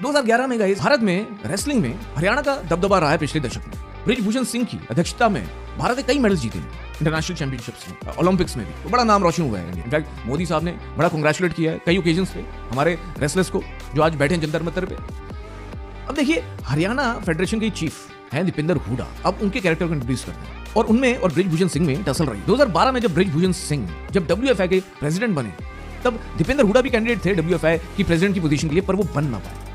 2011 में गाइस भारत में रेसलिंग में हरियाणा का दबदबा रहा है पिछले दशक में। बृजभूषण सिंह की अध्यक्षता में भारत ने कई मेडल्स जीते हैं इंटरनेशनल चैंपियनशिप्स में, ओलंपिक्स में भी, तो बड़ा नाम रोशन हुआ है। इनफैक्ट मोदी साहब ने बड़ा कांग्रेचुलेट किया है कई ओकेजन्स पे हमारे रेसलर्स को जो आज बैठे हैं जंतर मंतर पे। अब देखिए हरियाणा फेडरेशन के चीफ हैं दीपेंद्र हुडा, अब उनके कैरेक्टर को इंट्रोड्यूस करते हैं और उनमें और बृजभूषण सिंह में टसल रही। 2012 में जब बृजभूषण सिंह जब WFI के प्रेसिडेंट बने तब दीपेंद्र हुडा भी कैंडिडेट थे WFI की प्रेसिडेंट की पोजीशन के लिए, पर वो बन ना पाए।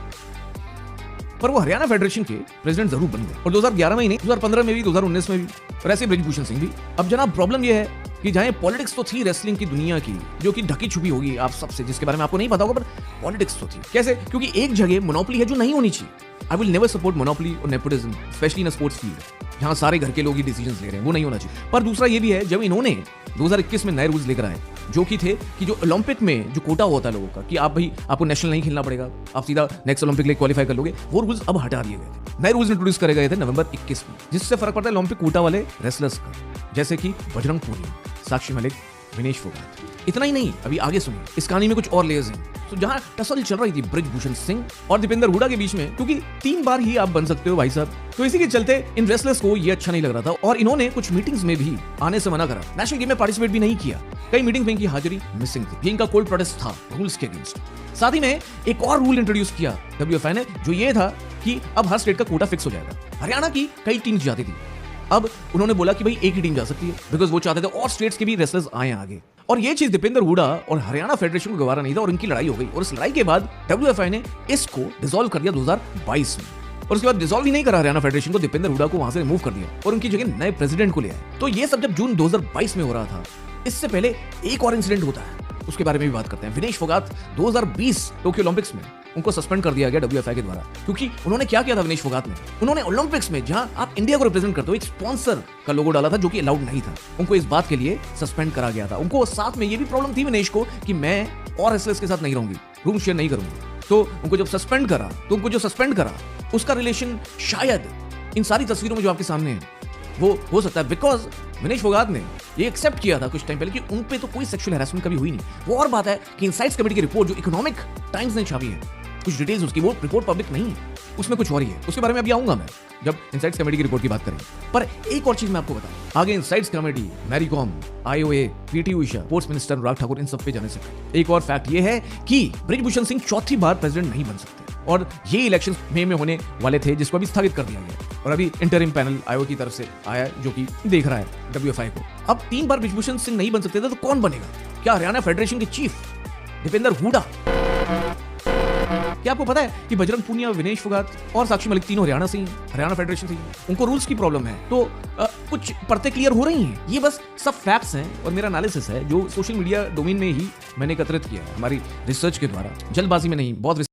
पर वो हरियाणा फेडरेशन के प्रेसिडेंट जरूर बन गए और 2011 में ही नहीं 2015 में भी 2019 में भी, और ऐसे बृजभूषण सिंह भी। अब जनाब प्रॉब्लम ये है कि जहां पॉलिटिक्स तो थी रेसलिंग की दुनिया की जो कि ढकी छुपी होगी आप सबसे, जिसके बारे में आपको नहीं पता होगा, पर पॉलिटिक्स तो थी। कैसे? क्योंकि एक जगह मोनोपोली है जो नहीं होनी चाहिए। I will never support monopoly और nepotism, especially in sports field जहां सारे घर के लोग ही डिसीजंस ले रहे हैं, वो नहीं होना चाहिए। पर दूसरा ये भी है जब इन्होंने 2021 में नए रूल्स लेकर आए जो कि थे कि जो ओलंपिक में जो कोटा होता है लोगों का कि आप भाई आपको नेशनल नहीं खेलना पड़ेगा, आप सीधा नेक्स्ट ओलंपिक के लिए क्वालिफाई कर लोगे, वो रूल्स अब हटा दिए गए थे। नए रूल्स इंट्रोड्यूस करे गए थे नवंबर 21 में, जिससे फर्क पड़ता है ओलंपिक कोटा वाले रेसलर्स का, जैसे कि बजरंग पूनिया, साक्षी मलिक, विनेश फोगाट। इतना ही नहीं, अभी आगे सुनिए, इस कहानी में कुछ और लेयर्स हैं। तो जहां टसल चल रही थी बृजभूषण सिंह और दीपेंद्र हुडा के बीच में, क्योंकि 3 बार ही आप बन सकते हो भाई साहब, तो इसी के चलते इन रेसलर्स को ये अच्छा नहीं लग रहा था और इन्होंने कुछ मीटिंग्स में भी आने से मना करा, नेशनल गेम में पार्टिसिपेट भी नहीं किया। कई मीटिंग्स में इनकी हाजिरी मिसिंग थी। ये इनका कोल्ड प्रोटेस्ट था रूल्स के अगेंस्ट। साथ ही में एक और रूल इंट्रोड्यूस किया WFI ने, जो ये था कि अब हर स्टेट का कोटा फिक्स हो जाएगा। हरियाणा की कई टीम्स जाती थी, अब उन्होंने बोला कि भाई एक ही टीम जा सकती है, बिकॉज वो चाहते थे और स्टेट्स के भी रेसलर्स आए आगे। और ये चीज दीपेंद्र हुडा और हरियाणा फेडरेशन को गवारा नहीं था और इनकी लड़ाई हो गई और इस लड़ाई के बाद WFI ने इसको डिसॉल्व कर दिया 2022 में। और उसके बाद डिसॉल्व ही नहीं करा हरियाणा फेडरेशन को, दीपेंद्र हुडा को वहां से रिमूव कर दिया और उनकी जगह नए प्रेसिडेंट को ले आए। तो ये सब जब जून 2022 में हो रहा था, इससे पहले एक और इंसिडेंट होता है, उसके बारे में भी बात करते हैं। विनेश फोगाट 2020 टोक्यो ओलंपिक्स में उनको सस्पेंड कर दिया गया WFI के द्वारा, क्योंकि उन्होंने क्या किया था विनेश फोगाट ने, उन्होंने ओलंपिक्स में जहां आप इंडिया को रिप्रेजेंट करते हो एक स्पॉन्सर का लोगो डाला था जो कि अलाउड नहीं था, उनको इस बात के लिए सस्पेंड करा गया था। उनको साथ में ये भी प्रॉब्लम थी विनेश को कि मैं और रेसलर्स के साथ नहीं रहूंगी, रूम शेयर नहीं करूंगी। तो उनको जब सस्पेंड करा तो उनको जो सस्पेंड करा उसका रिलेशन शायद इन सारी तस्वीरों में जो आपके सामने है वो हो सकता है बिकॉज विनेश फोगाट ने ये एक्सेप्ट किया था कुछ टाइम पहले कि उन पे तो कोई सेक्सुअल हैरेसमेंट कभी हुई नहीं। वो और बात है कि इनसाइट्स कमेटी की रिपोर्ट जो इकोनॉमिक टाइम्स ने छापी है, कुछ डिटेल्स उसकी, वो रिपोर्ट पब्लिक नहीं है, उसमें कुछ और ही है। उसके बारे में अभी आऊंगा मैं जब इनसाइट्स कमेटी की रिपोर्ट की बात करें। पर एक और चीज मैं आपको बताऊं, आगे insights committee, Mary Kom, IOA, PT Usha, sports minister Anurag Thakur, इन सब पे जाने से एक और फैक्ट ये है कि बृजभूषण सिंह चौथी बार प्रेसिडेंट नहीं बन सकते और ये इलेक्शन मई में होने वाले थे जिसको अभी स्थगित कर दिया गया और अभी इंटरिम पैनल IOA की तरफ से आया जो कि देख रहा है WFI को। अब 3 बार बृजभूषण सिंह नहीं बन सकते थे तो कौन बनेगा? क्या हरियाणा फेडरेशन के चीफ दीपेंद्र हुडा? क्या आपको पता है कि बजरंग पूनिया, विनेश फोगाट और साक्षी मलिक तीनों हरियाणा से ही, हरियाणा फेडरेशन से ही, उनको रूल्स की प्रॉब्लम है। तो कुछ परतें क्लियर हो रही हैं। ये बस सब फैक्ट्स हैं और मेरा एनालिसिस है जो सोशल मीडिया डोमेन में ही मैंने एकत्रित किया है हमारी रिसर्च के द्वारा, जल्दबाजी में नहीं, बहुत